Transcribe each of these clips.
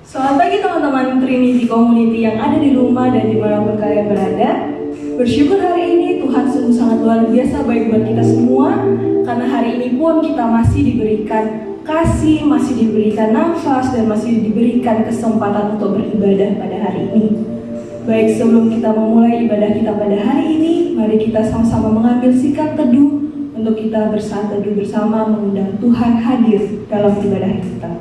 Selamat pagi teman-teman Trinity Community yang ada di rumah dan dimanapun kalian berada. Bersyukur hari ini Tuhan sungguh sangat luar biasa baik buat kita semua. Karena hari ini pun kita masih diberikan kasih, masih diberikan nafas, dan masih diberikan kesempatan untuk beribadah pada hari ini. Baik, sebelum kita memulai ibadah kita pada hari ini, mari kita sama-sama mengambil sikap teduh untuk kita bersaat teduh bersama mengundang Tuhan hadir dalam ibadah kita.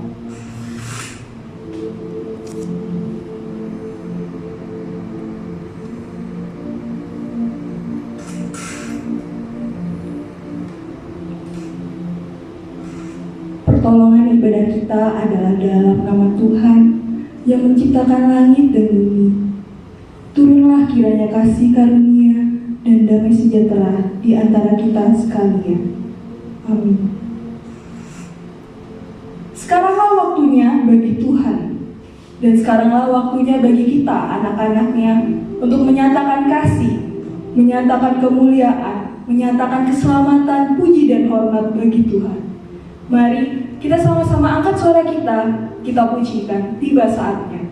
Pertolongan ibadah kita adalah dalam nama Tuhan yang menciptakan langit dan bumi. Turunlah kiranya kasih karunia dan damai sejahtera di antara kita sekalian. Amin. Sekaranglah waktunya bagi Tuhan, dan sekaranglah waktunya bagi kita, anak-anaknya, untuk menyatakan kasih, menyatakan kemuliaan, menyatakan keselamatan, puji dan hormat bagi Tuhan. Mari kita sama-sama angkat suara kita pujikan, tiba saatnya.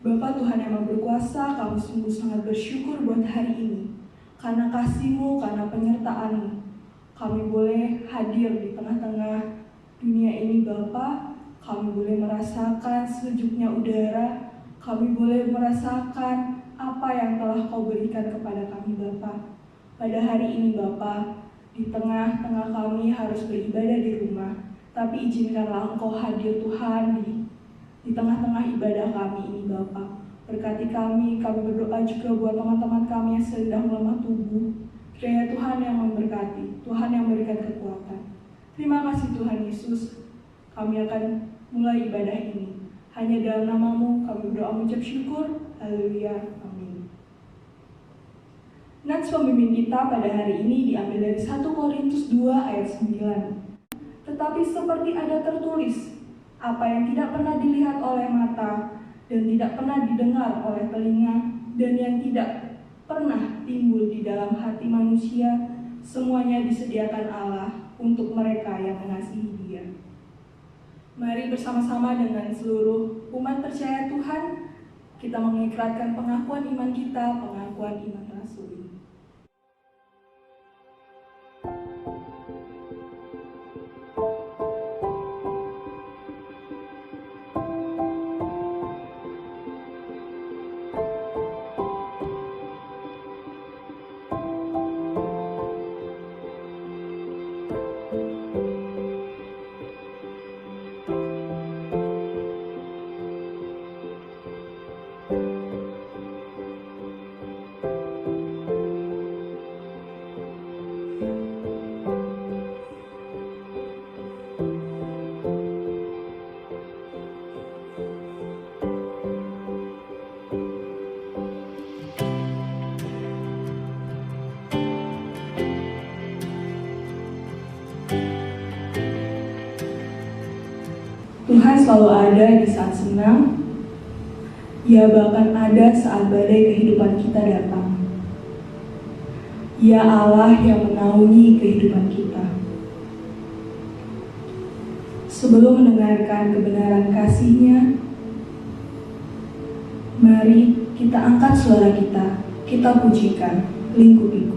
Bapa Tuhan yang Maha Berkuasa, kami sungguh sangat bersyukur buat hari ini. Karena kasih-Mu, karena penyertaan-Mu, kami boleh hadir di tengah-tengah dunia ini Bapa. Kami boleh merasakan sejuknya udara, kami boleh merasakan apa yang telah Kau berikan kepada kami Bapa. Pada hari ini Bapa, di tengah-tengah kami harus beribadah di rumah, tapi izinkanlah Engkau hadir Tuhan di tengah-tengah ibadah kami ini Bapa. Berkati kami berdoa juga buat teman-teman kami yang sedang melemah tubuh. Kiranya Tuhan yang memberkati, Tuhan yang memberikan kekuatan. Terima kasih Tuhan Yesus, kami akan mulai ibadah ini. Hanya dalam nama-Mu kami berdoa mengucap syukur. Haleluya, amin. Nats pembimbing kita pada hari ini diambil dari 1 Korintus 2 ayat 9. Tetapi seperti ada tertulis, apa yang tidak pernah dilihat oleh mata, dan tidak pernah didengar oleh telinga, dan yang tidak pernah timbul di dalam hati manusia, semuanya disediakan Allah untuk mereka yang mengasihi Dia. Mari bersama-sama dengan seluruh umat percaya Tuhan, Kita mengikrarkan pengakuan iman kita, pengakuan iman rasuli. Tuhan selalu ada di saat senang, Ia bahkan ada saat badai kehidupan kita datang. Ia Allah yang menaungi kehidupan kita. Sebelum mendengarkan kebenaran kasih-Nya, mari kita angkat suara kita pujikan lingkupiku.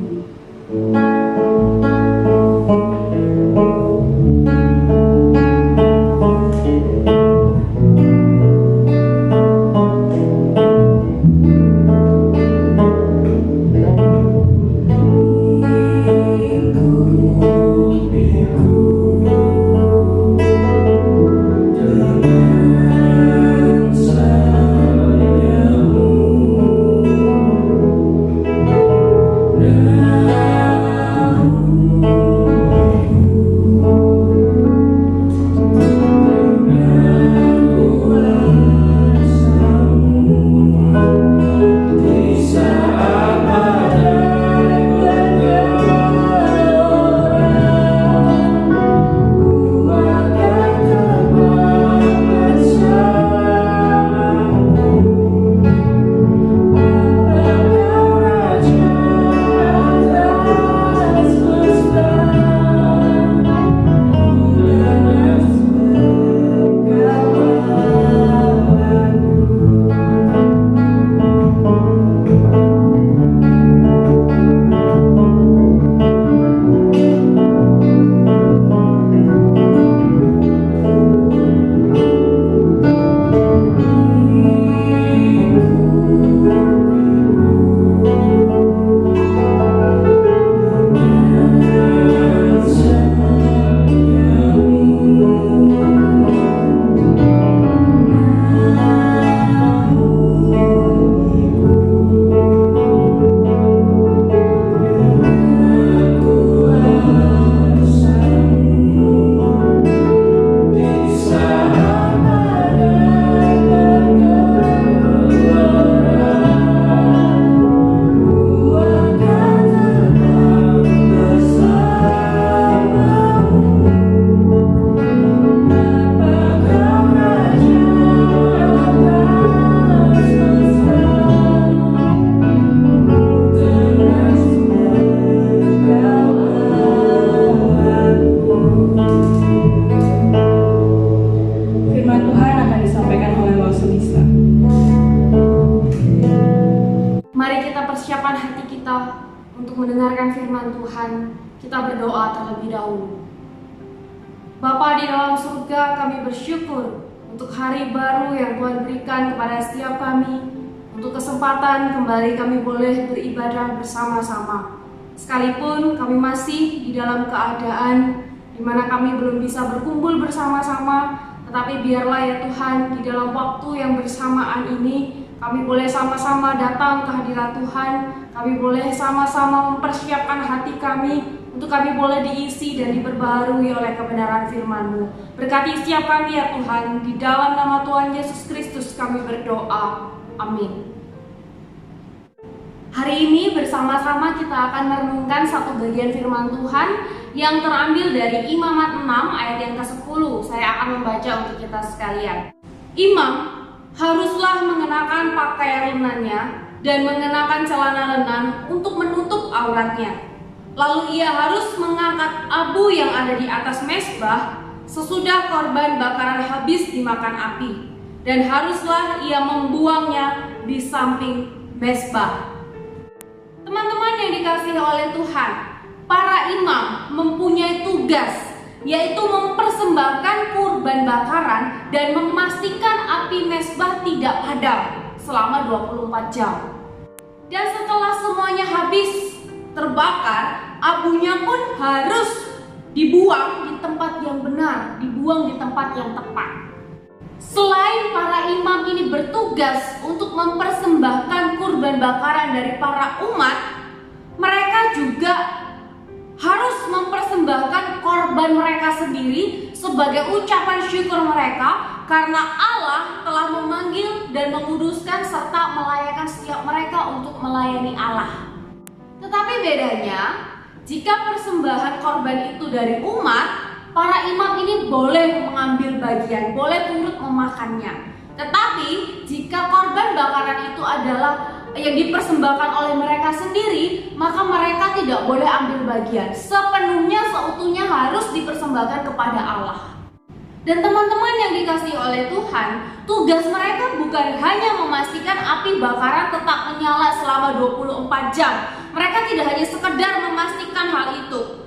mendengarkan firman Tuhan, kita berdoa terlebih dahulu. Bapa di dalam surga, kami bersyukur untuk hari baru yang Tuhan berikan kepada setiap kami, untuk kesempatan kembali kami boleh beribadah bersama-sama. Sekalipun kami masih di dalam keadaan di mana kami belum bisa berkumpul bersama-sama, tetapi biarlah ya Tuhan, di dalam waktu yang bersamaan ini kami boleh sama-sama datang ke hadirat Tuhan. Kami boleh sama-sama mempersiapkan hati kami untuk kami boleh diisi dan diperbaharui oleh kebenaran firman-Mu. Berkati setiap kami ya Tuhan, di dalam nama Tuhan Yesus Kristus kami berdoa. Amin. Hari ini bersama-sama kita akan merenungkan satu bagian firman Tuhan yang terambil dari Imamat 6 ayat yang ke-10. Saya akan membaca untuk kita sekalian. Imam haruslah mengenakan pakaian lengannya dan mengenakan celana lenan untuk menutup auratnya. Lalu ia harus mengangkat abu yang ada di atas mezbah sesudah korban bakaran habis dimakan api, dan haruslah ia membuangnya di samping mezbah. Teman-teman yang dikasihi oleh Tuhan, para imam mempunyai tugas, yaitu mempersembahkan kurban bakaran dan memastikan api mezbah tidak padam selama 24 jam. Dan setelah semuanya habis terbakar, abunya pun harus dibuang di tempat yang benar, dibuang di tempat yang tepat. Selain para imam ini bertugas untuk mempersembahkan kurban bakaran dari para umat, mereka juga harus mempersembahkan korban mereka sendiri sebagai ucapan syukur mereka karena Allah telah memanggil dan menguduskan serta melayakan setiap mereka untuk melayani Allah. Tetapi bedanya, jika persembahan korban itu dari umat, para imam ini boleh mengambil bagian, boleh turut memakannya. Tetapi jika korban bakaran itu adalah yang dipersembahkan oleh mereka sendiri, maka mereka tidak boleh ambil bagian. Sepenuhnya, seutuhnya harus dipersembahkan kepada Allah. Dan teman-teman yang dikasihi oleh Tuhan, tugas mereka bukan hanya memastikan api bakaran tetap menyala selama 24 jam. Mereka tidak hanya sekedar memastikan hal itu,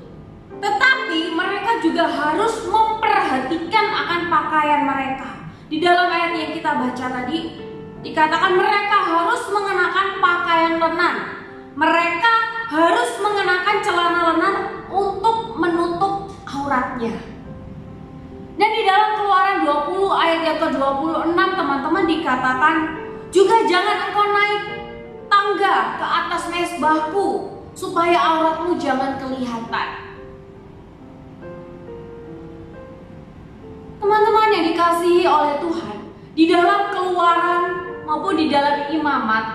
tetapi mereka juga harus memperhatikan akan pakaian mereka. Di dalam ayat yang kita baca tadi, dikatakan mereka harus mengenakan pakaian lenan. Mereka harus mengenakan celana lenan untuk menutup auratnya. Dan di dalam Keluaran 20 ayat yang ke-26 teman-teman dikatakan, juga jangan engkau naik tangga ke atas mezbahku supaya auratmu jangan kelihatan. Teman-teman yang dikasihi oleh Tuhan, di dalam Keluaran maupun di dalam Imamat,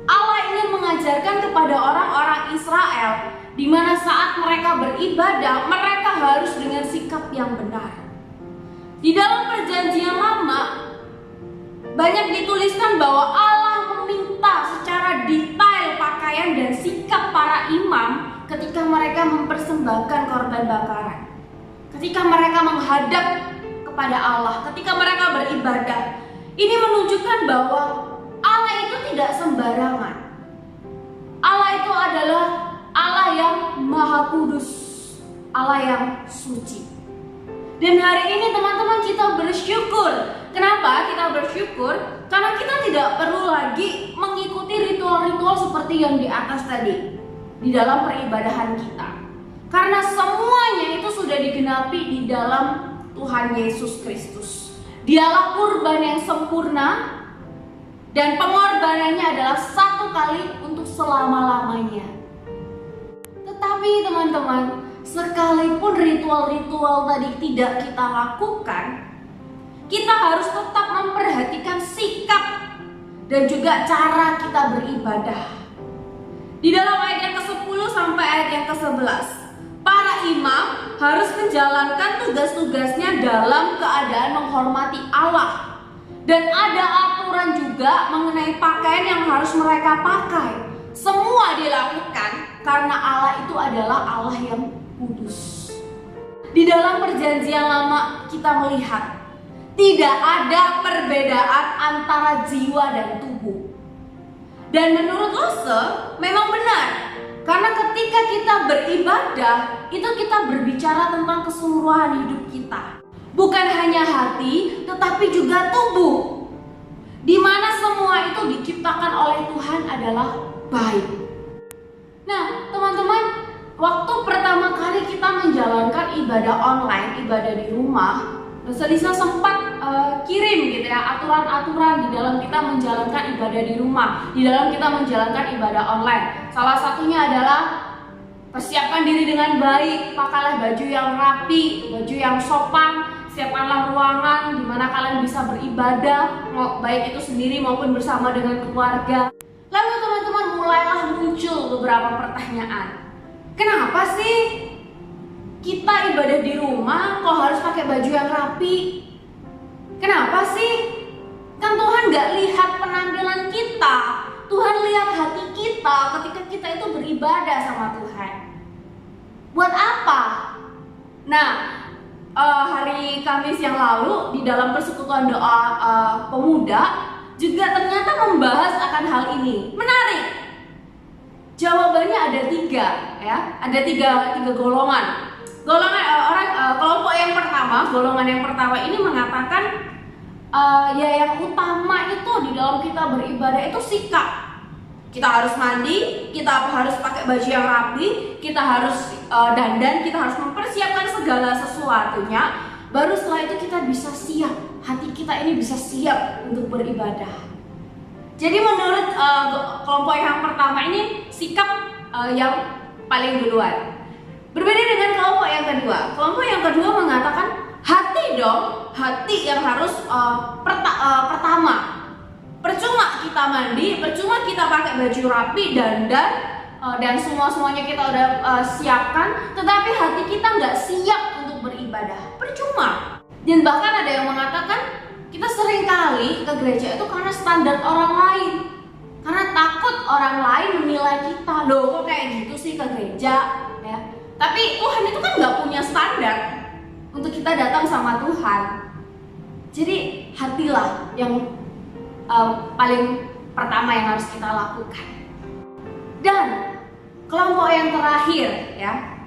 Allah ingin mengajarkan kepada orang-orang Israel di mana saat mereka beribadah, mereka harus dengan sikap yang benar. Di dalam Perjanjian Lama banyak dituliskan bahwa Allah meminta secara detail pakaian dan sikap para imam ketika mereka mempersembahkan korban bakaran. Ketika mereka menghadap kepada Allah, ketika mereka beribadah, ini menunjukkan bahwa Allah itu tidak sembarangan. Allah itu adalah Allah yang Maha Kudus, Allah yang suci. Dan hari ini teman-teman kita bersyukur. Kenapa kita bersyukur? Karena kita tidak perlu lagi mengikuti ritual-ritual seperti yang di atas tadi di dalam peribadahan kita. Karena semuanya itu sudah digenapi di dalam Tuhan Yesus Kristus. Dialah kurban yang sempurna dan pengorbanannya adalah satu kali untuk selama-lamanya. Tetapi teman-teman, sekalipun ritual-ritual tadi tidak kita lakukan, kita harus tetap memperhatikan sikap dan juga cara kita beribadah. Di dalam ayat yang ke-10 sampai ayat yang ke-11, para imam harus menjalankan tugas-tugasnya dalam keadaan menghormati Allah. Dan ada aturan juga mengenai pakaian yang harus mereka pakai. Semua dilakukan karena Allah itu adalah Allah yang kudus. Di dalam Perjanjian Lama kita melihat tidak ada perbedaan antara jiwa dan tubuh. Dan menurut Lose memang benar, karena ketika kita beribadah itu kita berbicara tentang keseluruhan hidup kita, bukan hanya hati tetapi juga tubuh, di mana semua itu diciptakan oleh Tuhan adalah baik. Nah teman-teman, waktu pertama kali kita menjalankan ibadah online, ibadah di rumah, Selisa sempat kirim gitu ya aturan-aturan di dalam kita menjalankan ibadah di rumah, di dalam kita menjalankan ibadah online. Salah satunya adalah persiapkan diri dengan baik, pakailah baju yang rapi, baju yang sopan, siapkanlah ruangan di mana kalian bisa beribadah, baik itu sendiri maupun bersama dengan keluarga. Lalu teman-teman mulailah muncul beberapa pertanyaan. Kenapa sih kita ibadah di rumah kok harus pakai baju yang rapi? Kenapa sih? Kan Tuhan gak lihat penampilan kita, Tuhan lihat hati kita ketika kita itu beribadah sama Tuhan. Buat apa? Nah, hari Kamis yang lalu di dalam persekutuan doa pemuda, juga ternyata membahas akan hal ini. Menarik. Jawabannya ada tiga, ya. Ada tiga golongan. Kelompok yang pertama, golongan yang pertama ini mengatakan ya yang utama itu di dalam kita beribadah itu sikap. Kita harus mandi, kita harus pakai baju yang rapi, kita harus dandan, kita harus mempersiapkan segala sesuatunya. Baru setelah itu kita bisa siap, hati kita ini bisa siap untuk beribadah. Jadi menurut kelompok yang pertama ini sikap yang paling duluan. Berbeda dengan kelompok yang kedua. Kelompok yang kedua mengatakan hati dong, hati yang harus pertama. Percuma kita mandi, percuma kita pakai baju rapi, dandan, dan semuanya kita udah siapkan, tetapi hati kita nggak siap untuk beribadah. Percuma. Dan bahkan ada yang mengatakan kita sering kali ke gereja itu karena standar orang lain, karena takut orang lain menilai kita. Loh, kok kayak gitu sih ke gereja, ya? Tapi Tuhan itu kan nggak punya standar untuk kita datang sama Tuhan. Jadi hatilah yang paling pertama yang harus kita lakukan. Dan kelompok yang terakhir, ya,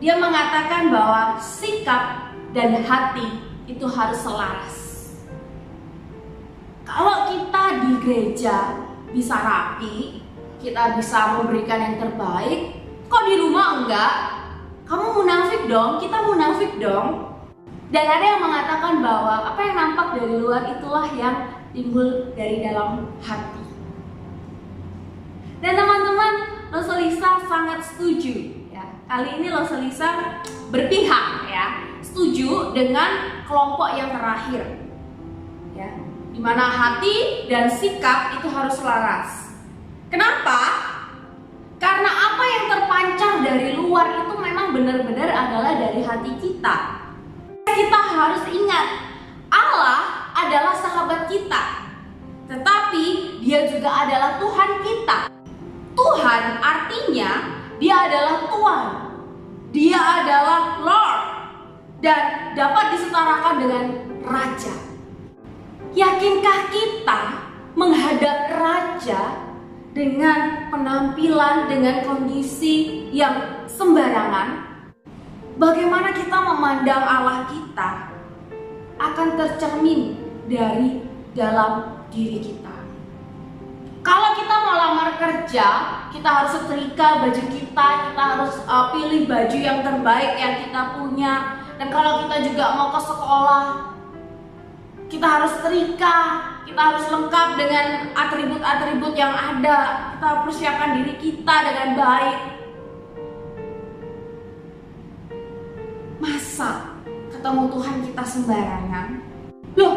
dia mengatakan bahwa sikap dan hati itu harus selaras. Kalau kita di gereja bisa rapi, kita bisa memberikan yang terbaik, kok di rumah enggak? Kamu munafik dong, kita munafik dong. Dan ada yang mengatakan bahwa apa yang nampak dari luar itulah yang timbul dari dalam hati. Dan teman-teman, Rosalisa sangat setuju, ya. Kali ini Rosalisa berpihak, ya, setuju dengan kelompok yang terakhir, ya, di mana hati dan sikap itu harus selaras. Kenapa? Karena apa yang terpancar dari luar itu memang benar-benar adalah dari hati kita. Kita harus ingat, Allah adalah sahabat kita, tetapi Dia juga adalah Tuhan kita. Tuhan artinya Dia adalah Tuhan, Dia adalah Lord, dan dapat disetarakan dengan Raja. Yakinkah kita menghadap Raja dengan penampilan, dengan kondisi yang sembarangan? Bagaimana kita memandang Allah kita akan tercermin dari dalam diri kita. Kalau kita mau lamar kerja, kita harus setrika baju kita harus pilih baju yang terbaik yang kita punya. Dan kalau kita juga mau ke sekolah, kita harus setrika, kita harus lengkap dengan atribut-atribut yang ada. Kita persiapkan diri kita dengan baik. Masa ketemu Tuhan kita sembarangan? Loh,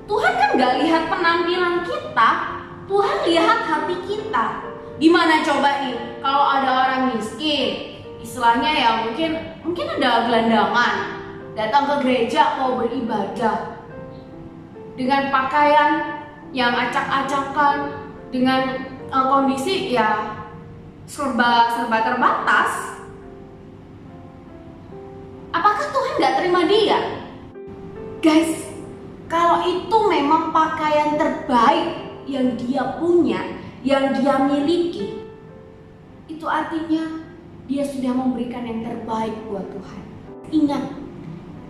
Tuhan kan gak lihat penampilan kita, Tuhan lihat hati kita. Gimana coba nih kalau ada orang miskin, istilahnya ya mungkin ada gelandangan, datang ke gereja mau beribadah dengan pakaian yang acak-acakan, dengan kondisi ya serba terbatas. Apakah Tuhan gak terima dia? Guys, kalau itu memang pakaian terbaik yang dia punya, yang dia miliki, itu artinya dia sudah memberikan yang terbaik buat Tuhan. Ingat,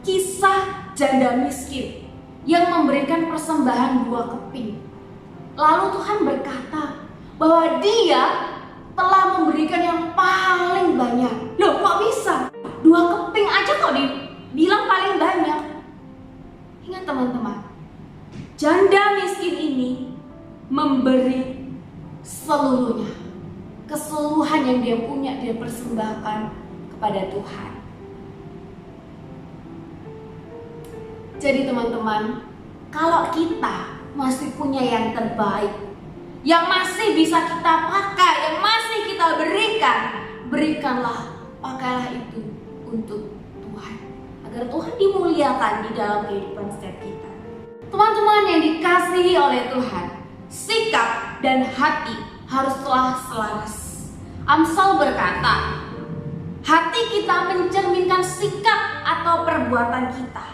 kisah janda miskin yang memberikan persembahan 2 keping. Lalu Tuhan berkata bahwa dia telah memberikan yang paling banyak. Loh, kok bisa? 2 keping aja kok dibilang paling banyak. Ingat teman-teman, janda miskin ini memberi seluruhnya, keseluruhan yang dia punya dia persembahkan kepada Tuhan. Jadi teman-teman, kalau kita masih punya yang terbaik, yang masih bisa kita pakai, yang masih kita berikanlah, pakailah itu untuk Tuhan, agar Tuhan dimuliakan di dalam kehidupan setiap kita. Teman-teman yang dikasihi oleh Tuhan, sikap dan hati haruslah selaras. Amsal berkata, hati kita mencerminkan sikap atau perbuatan kita.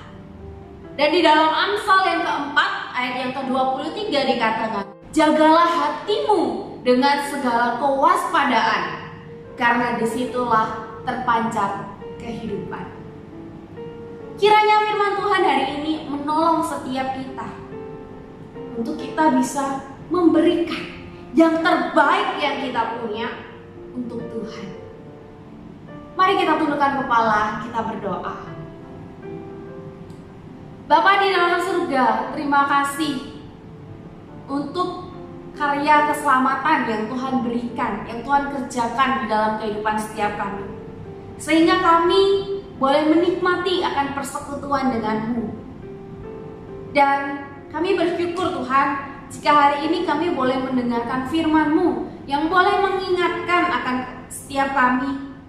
Dan di dalam Amsal yang keempat ayat yang ke-23 dikatakan, jagalah hatimu dengan segala kewaspadaan, karena disitulah terpancar kehidupan. Kiranya firman Tuhan hari ini menolong setiap kita untuk kita bisa memberikan yang terbaik yang kita punya untuk Tuhan. Mari kita tundukkan kepala, kita berdoa. Bapa di dalam surga, terima kasih untuk karya keselamatan yang Tuhan berikan, yang Tuhan kerjakan di dalam kehidupan setiap kami. Sehingga kami boleh menikmati akan persekutuan dengan-Mu. Dan kami bersyukur Tuhan, jika hari ini kami boleh mendengarkan firman-Mu yang boleh mengingatkan akan setiap kami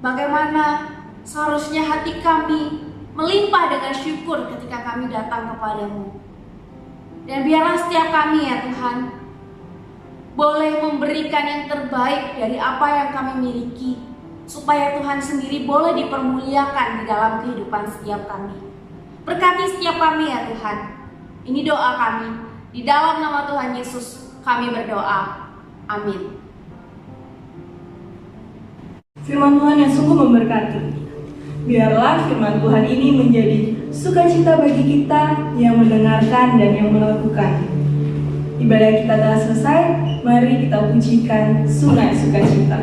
bagaimana seharusnya hati kami melimpah dengan syukur ketika kami datang kepadamu. Dan biarlah setiap kami ya Tuhan boleh memberikan yang terbaik dari apa yang kami miliki, supaya Tuhan sendiri boleh dipermuliakan di dalam kehidupan setiap kami. Berkati setiap kami ya Tuhan. Ini doa kami. Di dalam nama Tuhan Yesus kami berdoa. Amin. Firman Tuhan yang sungguh memberkati. Biarlah firman Tuhan ini menjadi sukacita bagi kita yang mendengarkan dan yang melakukan. Ibadah kita telah selesai, mari kita pujikan sungai sukacita.